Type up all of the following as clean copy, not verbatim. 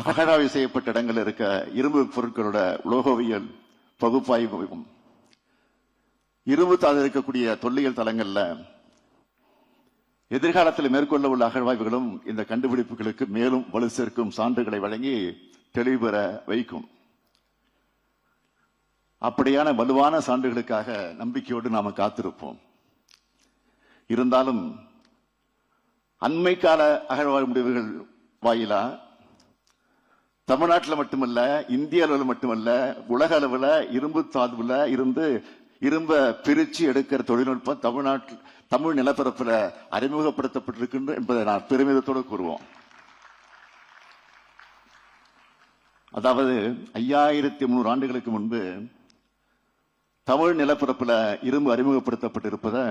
அகழாய்வு செய்யப்பட்ட இடங்கள் இருக்க இரும்பு பொருட்களோட உலோகவியல் பகுப்பாய்வும் இரும்பு தாது இருக்கக்கூடிய தொல்லியல் தளங்கள்ல எதிர்காலத்தில் மேற்கொள்ள உள்ள அகழ்வாய்வுகளும் இந்த கண்டுபிடிப்புகளுக்கு மேலும் வலு சேர்க்கும் சான்றுகளை வழங்கி தெளிவு பெற வைக்கும். அப்படியான வலுவான சான்றுகளுக்காக நம்பிக்கையோடு நாம காத்திருப்போம். இருந்தாலும் அண்மை கால அகழ்வாய்வு முடிவுகள் வாயிலா தமிழ்நாட்டில் மட்டுமல்ல, இந்திய அளவில் மட்டுமல்ல, உலக அளவில் இரும்பு தாதுவில் இருந்து இரும்ப பிரிச்சு எடுக்கிற தொழில்நுட்பம் தமிழ் நிலப்பரப்பில் அறிமுகப்படுத்தப்பட்டிருக்கின்ற என்பதை நான் பெருமிதத்தோடு கூறுவோம். அதாவது 5300 ஆண்டுகளுக்கு முன்பு தமிழ் நிலப்பரப்பில் இரும்பு அறிமுகப்படுத்தப்பட்டிருப்பதை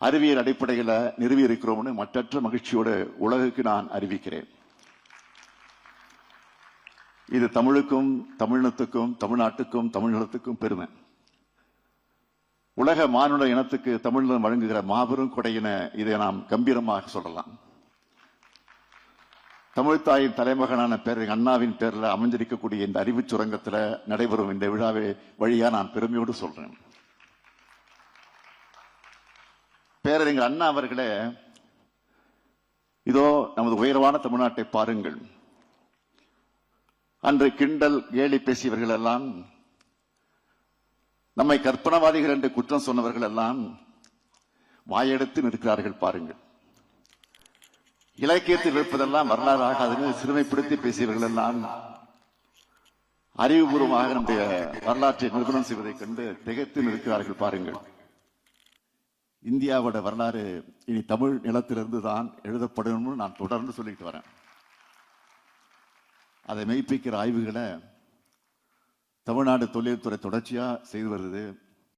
அறிவியல் அடிப்படையில் நிறுவி இருக்கிறோம்னு மற்றற்ற மகிழ்ச்சியோடு உலகுக்கு நான் அறிவிக்கிறேன். இது தமிழுக்கும், தமிழினத்துக்கும், தமிழ்நாட்டுக்கும், தமிழ்நிலத்துக்கும் பெருமை. உலக மானுட இனத்துக்கு தமிழ்நிலம் வழங்குகிற மாபெரும் கொடையின இதை நாம் கம்பீரமாக சொல்லலாம். தமிழ்த்தாயின் தலைமகனான பேரறிஞர் அண்ணாவின் பேரில் அமைஞ்சிருக்கக்கூடிய இந்த அறிவு சுரங்கத்தில் நடைபெறும் இந்த விழாவை வழியா நான் பெருமையோடு சொல்றேன். பேரறிஞர் அண்ணா அவர்களே, இதோ நமது உயர்வான தமிழ்நாட்டை பாருங்கள். அன்று கிண்டல் கேலி பேசியவர்கள் எல்லாம், நம்மை கற்பனவாதிகள் என்று குற்றம் சொன்னவர்கள் எல்லாம் வாயெடுத்து நிற்கிறார்கள் பாருங்கள். இலக்கியத்தில் இருப்பதெல்லாம் வரலாறு ஆகாதுன்னு சிறுமைப்படுத்தி பேசியவர்கள் எல்லாம் அறிவுபூர்வமாக நம்முடைய வரலாற்றை நிரூபணம் செய்வதைக் கண்டு திகைத்து நிற்கிறார்கள் பாருங்கள். இந்தியாவோட வரலாறு இனி தமிழ் நிலத்திலிருந்து தான் எழுதப்படும் நான் தொடர்ந்து சொல்லிட்டு வரேன். அதை மெய்ப்பிக்கிற ஆய்வுகளை தமிழ்நாடு தொழில்துறை தொடர்ச்சியா செய்து வருது.